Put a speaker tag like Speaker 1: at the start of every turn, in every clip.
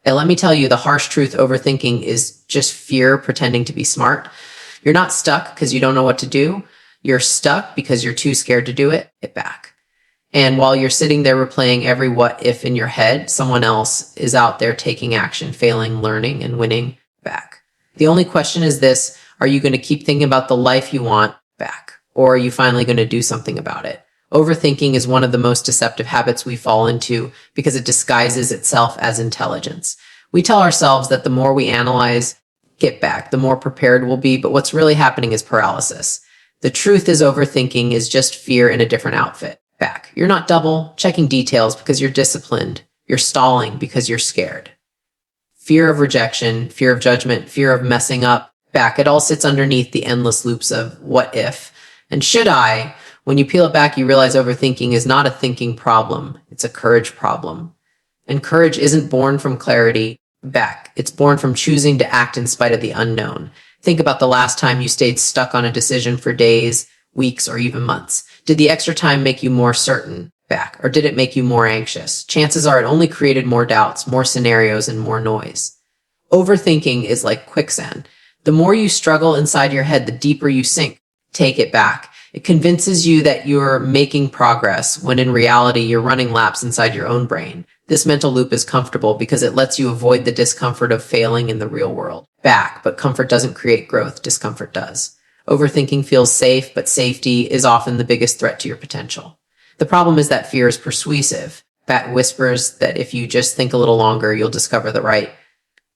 Speaker 1: And let me tell you, the harsh truth, overthinking is just fear pretending to be smart. You're not stuck because you don't know what to do. You're stuck because you're too scared to do it. Get back. And while you're sitting there replaying every what if in your head, someone else is out there taking action, failing, learning, and winning. Back. The only question is this: are you going to keep thinking about the life you want? Back. Or are you finally going to do something about it? Overthinking is one of the most deceptive habits we fall into because it disguises itself as intelligence. We tell ourselves that the more we analyze, get back, the more prepared we'll be, but what's really happening is paralysis. The truth is, overthinking is just fear in a different outfit. Back. You're not double checking details because you're disciplined. You're stalling because you're scared. Fear of rejection, fear of judgment, fear of messing up. Back. It all sits underneath the endless loops of what if and should I. When you peel it back, you realize overthinking is not a thinking problem. It's a courage problem. And courage isn't born from clarity. Back. It's born from choosing to act in spite of the unknown. Think about the last time you stayed stuck on a decision for days, weeks, or even months. Did the extra time make you more certain? Back. Or did it make you more anxious? Chances are it only created more doubts, more scenarios, and more noise. Overthinking is like quicksand. The more you struggle inside your head, the deeper you sink. Take it back. It convinces you that you're making progress when in reality you're running laps inside your own brain. This mental loop is comfortable because it lets you avoid the discomfort of failing in the real world. Back. But comfort doesn't create growth. Discomfort does. Overthinking feels safe, but safety is often the biggest threat to your potential. The problem is that fear is persuasive. That whispers that if you just think a little longer, you'll discover the right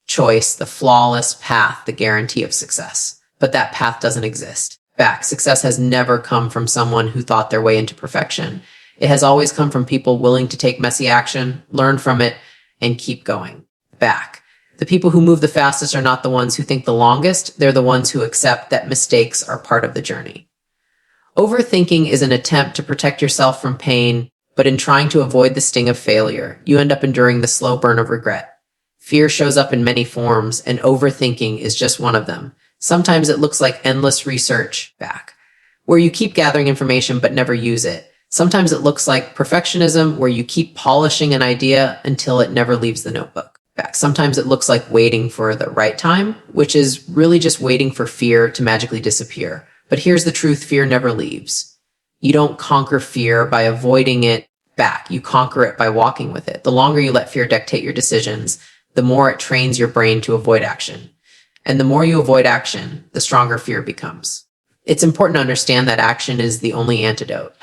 Speaker 1: choice, the flawless path, the guarantee of success. But that path doesn't exist. Back. Success has never come from someone who thought their way into perfection. It has always come from people willing to take messy action, learn from it, and keep going. Back. The people who move the fastest are not the ones who think the longest. They're the ones who accept that mistakes are part of the journey. Overthinking is an attempt to protect yourself from pain, but in trying to avoid the sting of failure, you end up enduring the slow burn of regret. Fear shows up in many forms, and overthinking is just one of them. Sometimes it looks like endless research. Back. Where you keep gathering information but never use it. Sometimes it looks like perfectionism, where you keep polishing an idea until it never leaves the notebook. Back. Sometimes it looks like waiting for the right time, which is really just waiting for fear to magically disappear. But here's the truth: fear never leaves. You don't conquer fear by avoiding it. Back. You conquer it by walking with it. The longer you let fear dictate your decisions, the more it trains your brain to avoid action. And the more you avoid action, the stronger fear becomes. It's important to understand that action is the only antidote.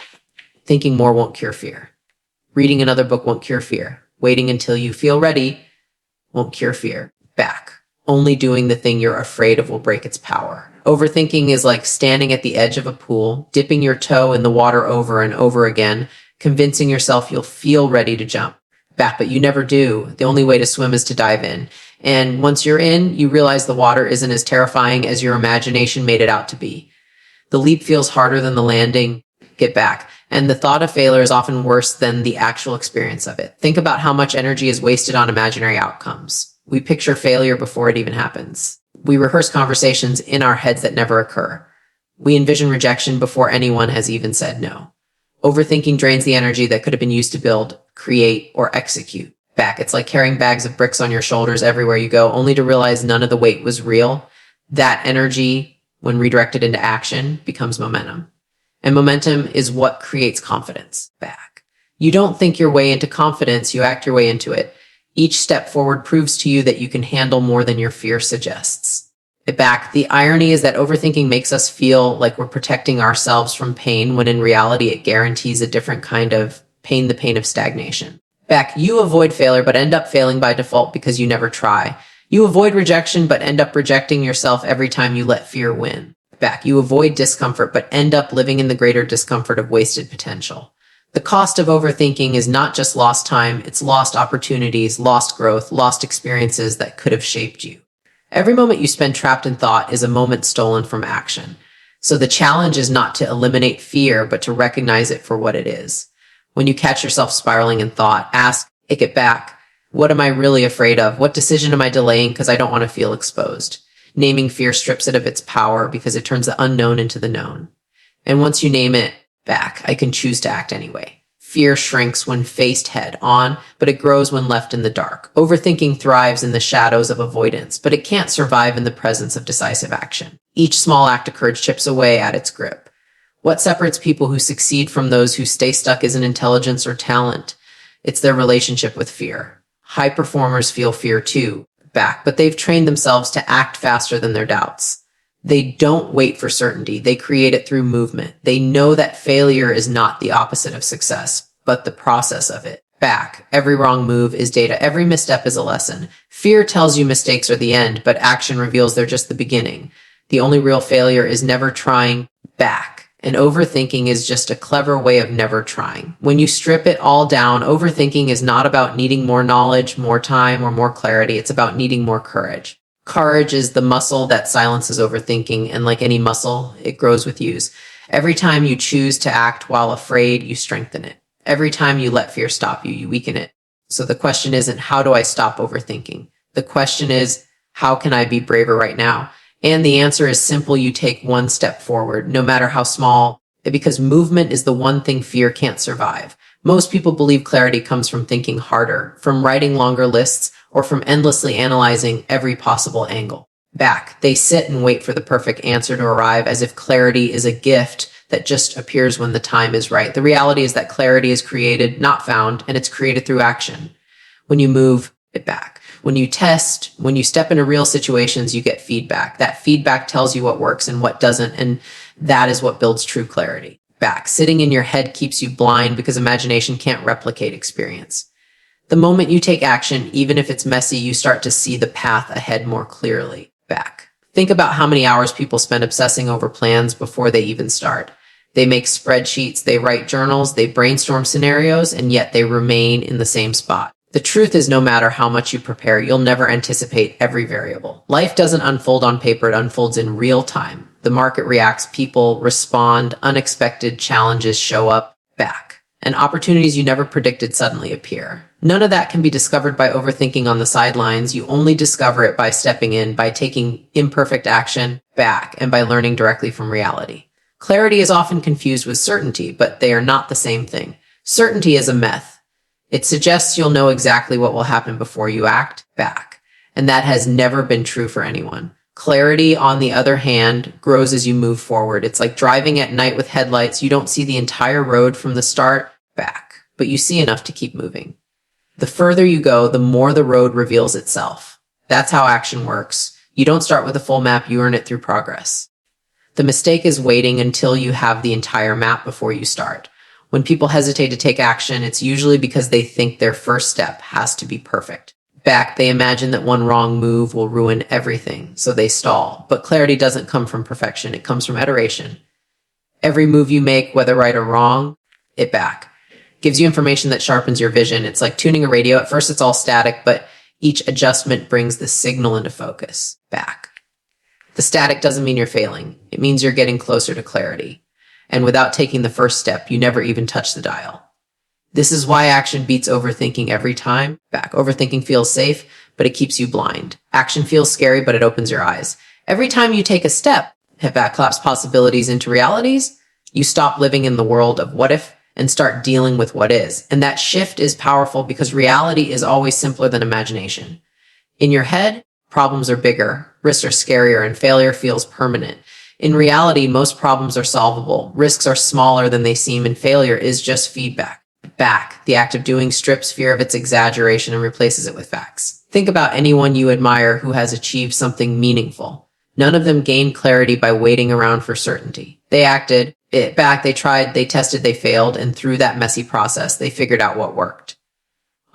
Speaker 1: Thinking more won't cure fear. Reading another book won't cure fear. Waiting until you feel ready won't cure fear. Back. Only doing the thing you're afraid of will break its power. Overthinking is like standing at the edge of a pool, dipping your toe in the water over and over again, convincing yourself you'll feel ready to jump. Back, but you never do. The only way to swim is to dive in. And once you're in, you realize the water isn't as terrifying as your imagination made it out to be. The leap feels harder than the landing. Get back. And the thought of failure is often worse than the actual experience of it. Think about how much energy is wasted on imaginary outcomes. We picture failure before it even happens. We rehearse conversations in our heads that never occur. We envision rejection before anyone has even said no. Overthinking drains the energy that could have been used to build, create, or execute. Back. It's like carrying bags of bricks on your shoulders everywhere you go, only to realize none of the weight was real. That energy, when redirected into action, becomes momentum. And momentum is what creates confidence. Back. You don't think your way into confidence, you act your way into it. Each step forward proves to you that you can handle more than your fear suggests. Back. The irony is that overthinking makes us feel like we're protecting ourselves from pain, when in reality it guarantees a different kind of pain, the pain of stagnation. Back. You avoid failure but end up failing by default because you never try. You avoid rejection but end up rejecting yourself every time you let fear win. Back. You avoid discomfort but end up living in the greater discomfort of wasted potential. The cost of overthinking is not just lost time, it's lost opportunities, lost growth, lost experiences that could have shaped you. Every moment you spend trapped in thought is a moment stolen from action. So the challenge is not to eliminate fear, but to recognize it for what it is. When you catch yourself spiraling in thought, ask, take it back. What am I really afraid of? What decision am I delaying because I don't want to feel exposed? Naming fear strips it of its power because it turns the unknown into the known. And once you name it, back, I can choose to act anyway. Fear shrinks when faced head on, but it grows when left in the dark. Overthinking thrives in the shadows of avoidance, but it can't survive in the presence of decisive action. Each small act of courage chips away at its grip. What separates people who succeed from those who stay stuck isn't intelligence or talent. It's their relationship with fear. High performers feel fear too, but they've trained themselves to act faster than their doubts. They don't wait for certainty. They create it through movement. They know that failure is not the opposite of success, but the process of it. Every wrong move is data. Every misstep is a lesson. Fear tells you mistakes are the end, but action reveals they're just the beginning. The only real failure is never trying back. And overthinking is just a clever way of never trying. When you strip it all down, overthinking is not about needing more knowledge, more time, or more clarity. It's about needing more courage. Courage is the muscle that silences overthinking, and like any muscle, it grows with use. Every time you choose to act while afraid, you strengthen it. Every time you let fear stop you, you weaken it. So the question isn't, how do I stop overthinking? The question is, how can I be braver right now? And the answer is simple. You take one step forward, no matter how small, because movement is the one thing fear can't survive. Most people believe clarity comes from thinking harder, from writing longer lists, or from endlessly analyzing every possible angle. They sit and wait for the perfect answer to arrive, as if clarity is a gift that just appears when the time is right. The reality is that clarity is created, not found, and it's created through action. When you move it back. When you test, when you step into real situations, you get feedback. That feedback tells you what works and what doesn't, and that is what builds true clarity. Sitting in your head keeps you blind because imagination can't replicate experience. The moment you take action, even if it's messy, you start to see the path ahead more clearly. Think about how many hours people spend obsessing over plans before they even start. They make spreadsheets, they write journals, they brainstorm scenarios, and yet they remain in the same spot. The truth is, no matter how much you prepare, you'll never anticipate every variable. Life doesn't unfold on paper, it unfolds in real time. The market reacts, people respond, unexpected challenges show up, and opportunities you never predicted suddenly appear. None of that can be discovered by overthinking on the sidelines. You only discover it by stepping in, by taking imperfect action and by learning directly from reality. Clarity is often confused with certainty, but they are not the same thing. Certainty is a myth. It suggests you'll know exactly what will happen before you act, and that has never been true for anyone. Clarity, on the other hand, grows as you move forward. It's like driving at night with headlights. You don't see the entire road from the start, but you see enough to keep moving. The further you go, the more the road reveals itself. That's how action works. You don't start with a full map, you earn it through progress. The mistake is waiting until you have the entire map before you start. When people hesitate to take action, it's usually because they think their first step has to be perfect. They imagine that one wrong move will ruin everything, so they stall. But clarity doesn't come from perfection, it comes from iteration. Every move you make, whether right or wrong, gives you information that sharpens your vision. It's like tuning a radio. At first it's all static, but each adjustment brings the signal into focus. The static doesn't mean you're failing. It means you're getting closer to clarity. And without taking the first step, you never even touch the dial. This is why action beats overthinking every time. Overthinking feels safe, but it keeps you blind. Action feels scary, but it opens your eyes. Every time you take a step, claps possibilities into realities, you stop living in the world of what if and start dealing with what is. And that shift is powerful because reality is always simpler than imagination. In your head, problems are bigger, risks are scarier, and failure feels permanent. In reality, most problems are solvable. Risks are smaller than they seem, and failure is just feedback. The act of doing strips fear of its exaggeration and replaces it with facts. Think about anyone you admire who has achieved something meaningful. None of them gained clarity by waiting around for certainty. They acted it back, they tried, they tested, they failed, and through that messy process, they figured out what worked.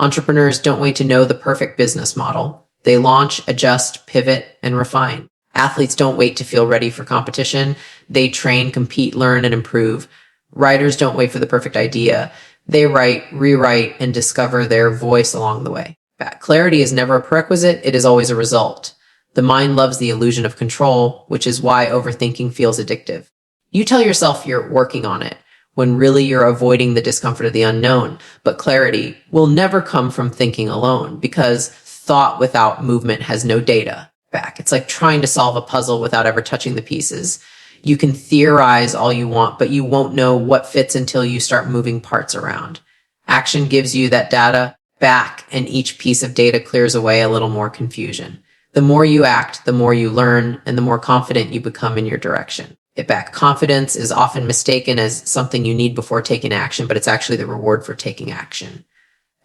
Speaker 1: Entrepreneurs don't wait to know the perfect business model. They launch, adjust, pivot, and refine. Athletes don't wait to feel ready for competition. They train, compete, learn, and improve. Writers don't wait for the perfect idea. They write, rewrite, and discover their voice along the way. Clarity is never a prerequisite, it is always a result. The mind loves the illusion of control, which is why overthinking feels addictive. You tell yourself you're working on it, when really you're avoiding the discomfort of the unknown. But clarity will never come from thinking alone, because thought without movement has no data. It's like trying to solve a puzzle without ever touching the pieces. You can theorize all you want, but you won't know what fits until you start moving parts around. Action gives you that data back, and each piece of data clears away a little more confusion. The more you act, the more you learn, and the more confident you become in your direction. It back. Confidence is often mistaken as something you need before taking action, but it's actually the reward for taking action.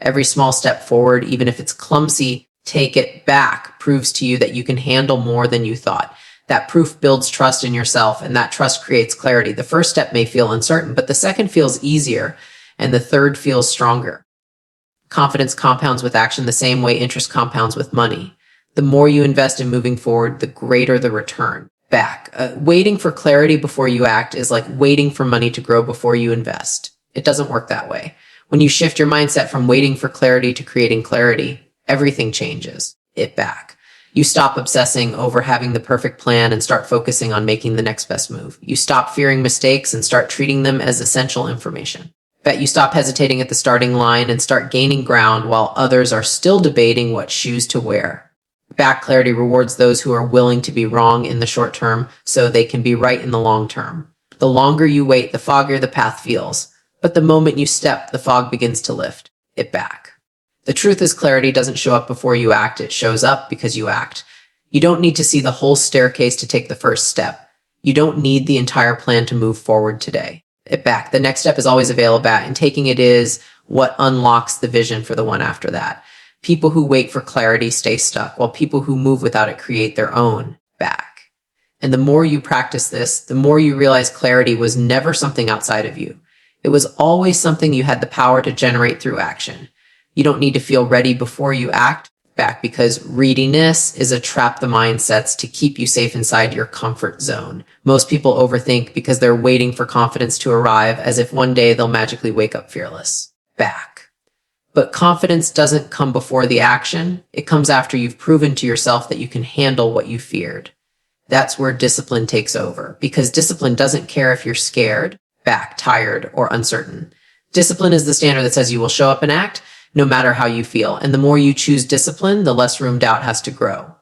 Speaker 1: Every small step forward, even if it's clumsy, take it back, proves to you that you can handle more than you thought. That proof builds trust in yourself, and that trust creates clarity. The first step may feel uncertain, but the second feels easier, and the third feels stronger. Confidence compounds with action the same way interest compounds with money. The more you invest in moving forward, the greater the return. Back. Waiting for clarity before you act is like waiting for money to grow before you invest. It doesn't work that way. When you shift your mindset from waiting for clarity to creating clarity, everything changes. It back. You stop obsessing over having the perfect plan and start focusing on making the next best move. You stop fearing mistakes and start treating them as essential information. Bet you stop hesitating at the starting line and start gaining ground while others are still debating what shoes to wear. Back clarity rewards those who are willing to be wrong in the short term so they can be right in the long term. The longer you wait, the foggier the path feels. But the moment you step, the fog begins to lift. It back. The truth is, clarity doesn't show up before you act. It shows up because you act. You don't need to see the whole staircase to take the first step. You don't need the entire plan to move forward today. It back. The next step is always available, and taking it is what unlocks the vision for the one after that. People who wait for clarity stay stuck, while people who move without it create their own back. And the more you practice this, the more you realize clarity was never something outside of you. It was always something you had the power to generate through action. You don't need to feel ready before you act back, because readiness is a trap the mind sets to keep you safe inside your comfort zone. Most people overthink because they're waiting for confidence to arrive, as if one day they'll magically wake up fearless. Back. But confidence doesn't come before the action. It comes after you've proven to yourself that you can handle what you feared. That's where discipline takes over, because discipline doesn't care if you're scared, back, tired, or uncertain. Discipline is the standard that says you will show up and act no matter how you feel. And the more you choose discipline, the less room doubt has to grow.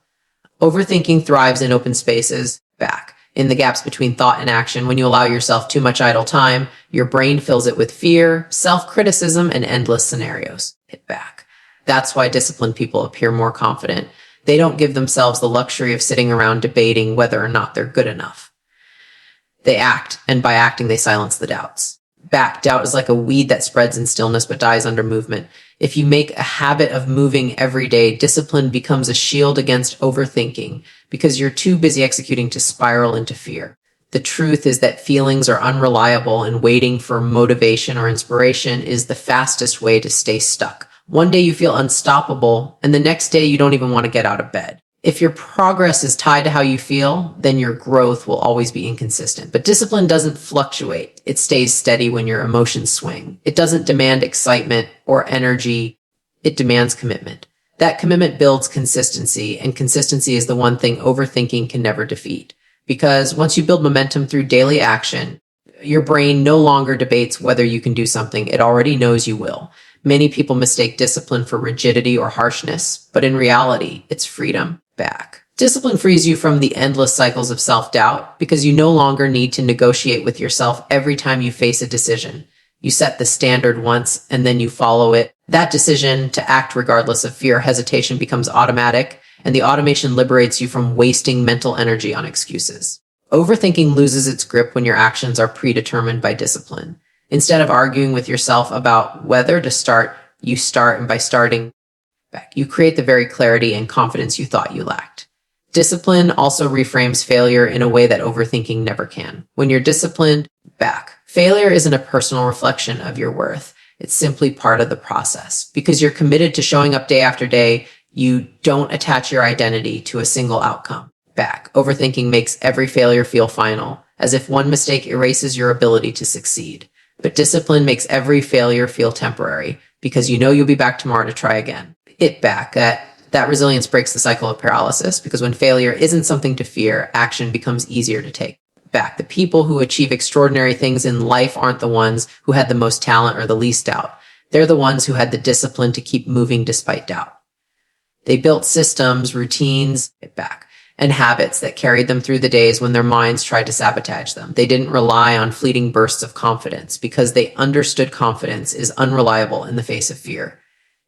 Speaker 1: Overthinking thrives in open spaces, back. In the gaps between thought and action, when you allow yourself too much idle time, your brain fills it with fear, self-criticism, and endless scenarios. Hit back. That's why disciplined people appear more confident. They don't give themselves the luxury of sitting around debating whether or not they're good enough. They act, and by acting, they silence the doubts. Back. Doubt is like a weed that spreads in stillness but dies under movement. If you make a habit of moving every day, discipline becomes a shield against overthinking, because you're too busy executing to spiral into fear. The truth is that feelings are unreliable, and waiting for motivation or inspiration is the fastest way to stay stuck. One day you feel unstoppable, and the next day you don't even want to get out of bed. If your progress is tied to how you feel, then your growth will always be inconsistent. But discipline doesn't fluctuate. It stays steady when your emotions swing. It doesn't demand excitement or energy. It demands commitment. That commitment builds consistency, and consistency is the one thing overthinking can never defeat. Because once you build momentum through daily action, your brain no longer debates whether you can do something. It already knows you will. Many people mistake discipline for rigidity or harshness, but in reality, it's freedom. Back. Discipline frees you from the endless cycles of self-doubt, because you no longer need to negotiate with yourself every time you face a decision. You set the standard once, and then you follow it. That decision to act regardless of fear or hesitation becomes automatic, and the automation liberates you from wasting mental energy on excuses. Overthinking loses its grip when your actions are predetermined by discipline. Instead of arguing with yourself about whether to start, you start, and by starting, back, you create the very clarity and confidence you thought you lacked. Discipline also reframes failure in a way that overthinking never can. When you're disciplined, back, failure isn't a personal reflection of your worth. It's simply part of the process. Because you're committed to showing up day after day, you don't attach your identity to a single outcome. Back, overthinking makes every failure feel final, as if one mistake erases your ability to succeed. But discipline makes every failure feel temporary, because you know you'll be back tomorrow to try again. It back. That resilience breaks the cycle of paralysis, because when failure isn't something to fear, action becomes easier to take. Back. The people who achieve extraordinary things in life aren't the ones who had the most talent or the least doubt. They're the ones who had the discipline to keep moving despite doubt. They built systems, routines, back, and habits that carried them through the days when their minds tried to sabotage them. They didn't rely on fleeting bursts of confidence because they understood confidence is unreliable in the face of fear.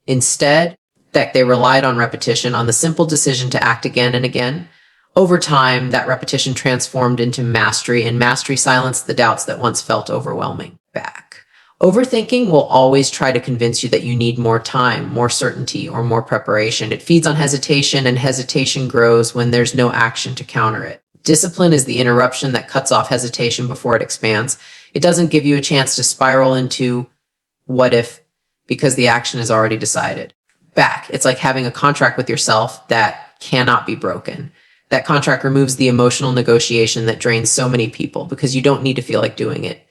Speaker 1: Instead, that they relied on repetition, on the simple decision to act again and again. Over time, that repetition transformed into mastery, and mastery silenced the doubts that once felt overwhelming. Back. Overthinking will always try to convince you that you need more time, more certainty, or more preparation. It feeds on hesitation, and hesitation grows when there's no action to counter it. Discipline is the interruption that cuts off hesitation before it expands. It doesn't give you a chance to spiral into what if, because the action is already decided. Back. It's like having a contract with yourself that cannot be broken. That contract removes the emotional negotiation that drains so many people because you don't need to feel like doing it.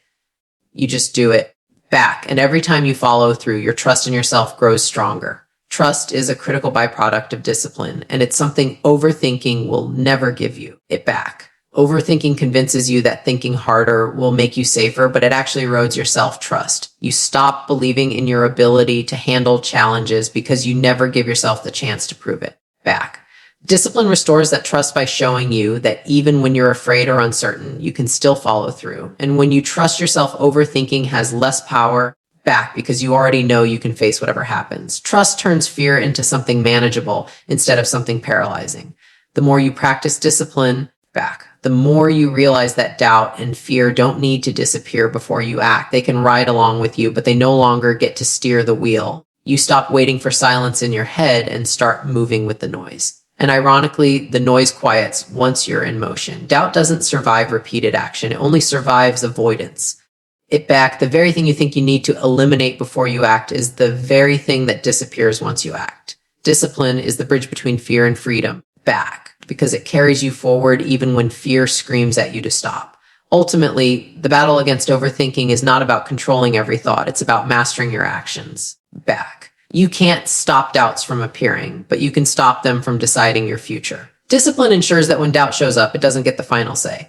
Speaker 1: You just do it. Back. And every time you follow through, your trust in yourself grows stronger. Trust is a critical byproduct of discipline, and it's something overthinking will never give you. It back. Overthinking convinces you that thinking harder will make you safer, but it actually erodes your self-trust. You stop believing in your ability to handle challenges because you never give yourself the chance to prove it. Back. Discipline restores that trust by showing you that even when you're afraid or uncertain, you can still follow through. And when you trust yourself, overthinking has less power. Back, because you already know you can face whatever happens. Trust turns fear into something manageable instead of something paralyzing. The more you practice discipline, back, the more you realize that doubt and fear don't need to disappear before you act. They can ride along with you, but they no longer get to steer the wheel. You stop waiting for silence in your head and start moving with the noise. And ironically, the noise quiets once you're in motion. Doubt doesn't survive repeated action. It only survives avoidance. It back, the very thing you think you need to eliminate before you act is the very thing that disappears once you act. Discipline is the bridge between fear and freedom. Back, because it carries you forward even when fear screams at you to stop. Ultimately, the battle against overthinking is not about controlling every thought. It's about mastering your actions. Back. You can't stop doubts from appearing, but you can stop them from deciding your future. Discipline ensures that when doubt shows up, it doesn't get the final say.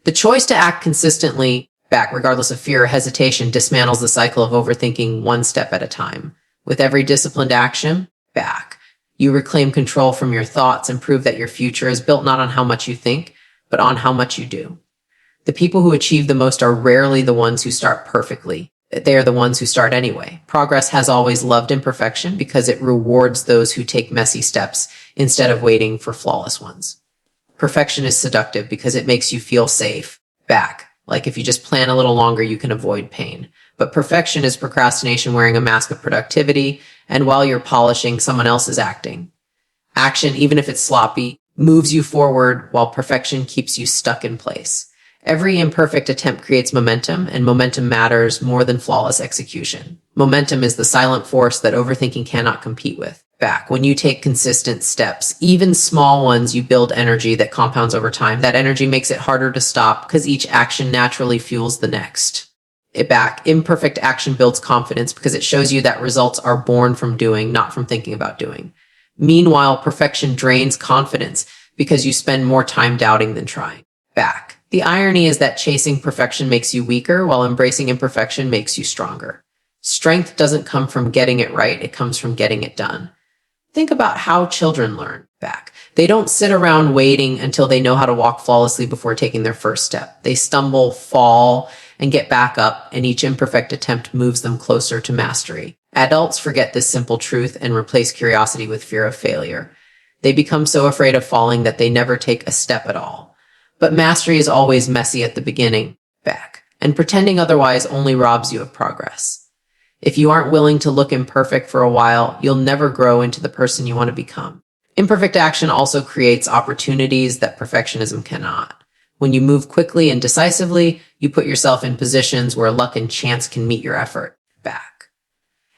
Speaker 1: The choice to act consistently, back, regardless of fear or hesitation, dismantles the cycle of overthinking one step at a time. With every disciplined action, back, you reclaim control from your thoughts and prove that your future is built not on how much you think, but on how much you do. The people who achieve the most are rarely the ones who start perfectly. They are the ones who start anyway. Progress has always loved imperfection because it rewards those who take messy steps instead of waiting for flawless ones. Perfection is seductive because it makes you feel safe. Back. Like if you just plan a little longer, you can avoid pain. But perfection is procrastination wearing a mask of productivity, and while you're polishing, someone else is acting. Action, even if it's sloppy, moves you forward while perfection keeps you stuck in place. Every imperfect attempt creates momentum, and momentum matters more than flawless execution. Momentum is the silent force that overthinking cannot compete with. Back. When you take consistent steps, even small ones, you build energy that compounds over time. That energy makes it harder to stop because each action naturally fuels the next. It back. Imperfect action builds confidence because it shows you that results are born from doing, not from thinking about doing. Meanwhile, perfection drains confidence because you spend more time doubting than trying. Back. The irony is that chasing perfection makes you weaker, while embracing imperfection makes you stronger. Strength doesn't come from getting it right, it comes from getting it done. Think about how children learn. Back. They don't sit around waiting until they know how to walk flawlessly before taking their first step. They stumble, fall, and get back up, and each imperfect attempt moves them closer to mastery. Adults forget this simple truth and replace curiosity with fear of failure. They become so afraid of falling that they never take a step at all. But mastery is always messy at the beginning. Back. And pretending otherwise only robs you of progress. If you aren't willing to look imperfect for a while, you'll never grow into the person you want to become. Imperfect action also creates opportunities that perfectionism cannot. When you move quickly and decisively, you put yourself in positions where luck and chance can meet your effort. Back.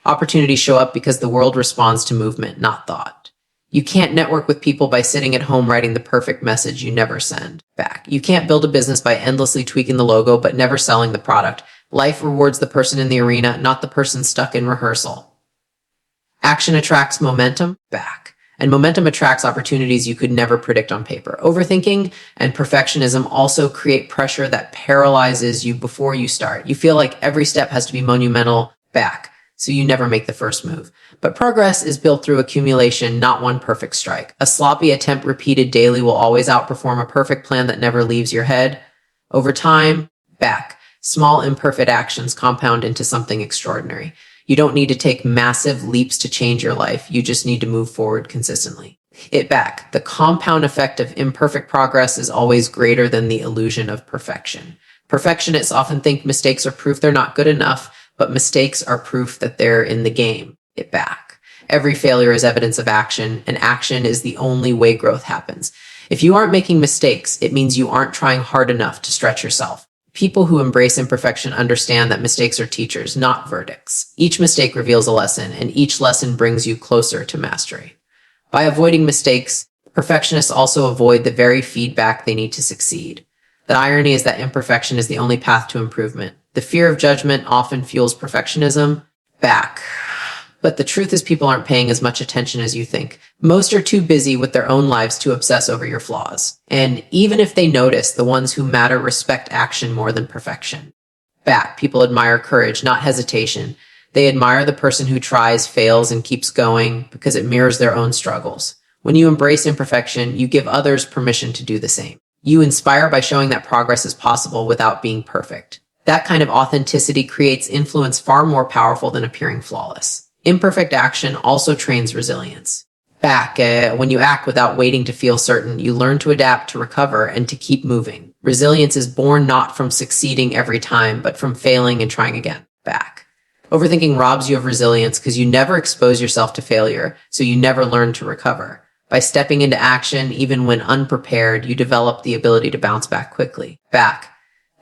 Speaker 1: Opportunities show up because the world responds to movement, not thought. You can't network with people by sitting at home writing the perfect message you never send. Back. You can't build a business by endlessly tweaking the logo but never selling the product. Life rewards the person in the arena, not the person stuck in rehearsal. Action attracts momentum. Back. And momentum attracts opportunities you could never predict on paper. Overthinking and perfectionism also create pressure that paralyzes you before you start. You feel like every step has to be monumental. Back. So you never make the first move. But progress is built through accumulation, not one perfect strike. A sloppy attempt repeated daily will always outperform a perfect plan that never leaves your head. Over time, back. Small imperfect actions compound into something extraordinary. You don't need to take massive leaps to change your life. You just need to move forward consistently. It back. The compound effect of imperfect progress is always greater than the illusion of perfection. Perfectionists often think mistakes are proof they're not good enough, but mistakes are proof that they're in the game. It back. Every failure is evidence of action, and action is the only way growth happens. If you aren't making mistakes, it means you aren't trying hard enough to stretch yourself. People who embrace imperfection understand that mistakes are teachers, not verdicts. Each mistake reveals a lesson, and each lesson brings you closer to mastery. By avoiding mistakes, perfectionists also avoid the very feedback they need to succeed. The irony is that imperfection is the only path to improvement. The fear of judgment often fuels perfectionism. Back. But the truth is people aren't paying as much attention as you think. Most are too busy with their own lives to obsess over your flaws. And even if they notice, the ones who matter respect action more than perfection. Back. People admire courage, not hesitation. They admire the person who tries, fails, and keeps going because it mirrors their own struggles. When you embrace imperfection, you give others permission to do the same. You inspire by showing that progress is possible without being perfect. That kind of authenticity creates influence far more powerful than appearing flawless. Imperfect action also trains resilience. Back, when you act without waiting to feel certain, you learn to adapt, to recover, and to keep moving. Resilience is born not from succeeding every time, but from failing and trying again. Back. Overthinking robs you of resilience because you never expose yourself to failure, so you never learn to recover. By stepping into action, even when unprepared, you develop the ability to bounce back quickly. Back.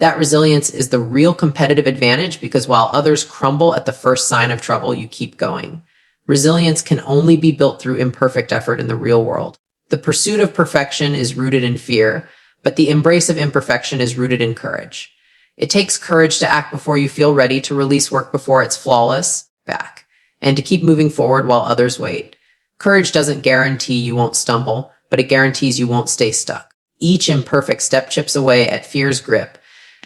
Speaker 1: That resilience is the real competitive advantage because while others crumble at the first sign of trouble, you keep going. Resilience can only be built through imperfect effort in the real world. The pursuit of perfection is rooted in fear, but the embrace of imperfection is rooted in courage. It takes courage to act before you feel ready, to release work before it's flawless, back, and to keep moving forward while others wait. Courage doesn't guarantee you won't stumble, but it guarantees you won't stay stuck. Each imperfect step chips away at fear's grip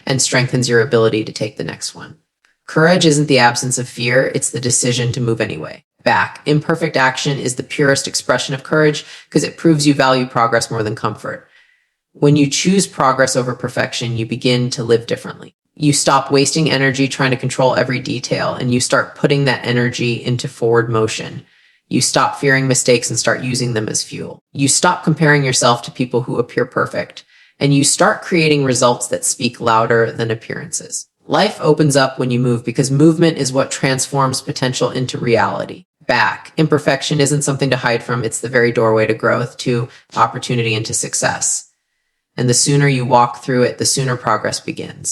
Speaker 1: and strengthens your ability to take the next one. Courage isn't the absence of fear, it's the decision to move anyway. Back. Imperfect action is the purest expression of courage because it proves you value progress more than comfort. When you choose progress over perfection, you begin to live differently. You stop wasting energy trying to control every detail, and you start putting that energy into forward motion. You stop fearing mistakes and start using them as fuel. You stop comparing yourself to people who appear perfect, and you start creating results that speak louder than appearances. Life opens up when you move because movement is what transforms potential into reality. Back. Imperfection isn't something to hide from. It's the very doorway to growth, to opportunity, and to success. And the sooner you walk through it, the sooner progress begins.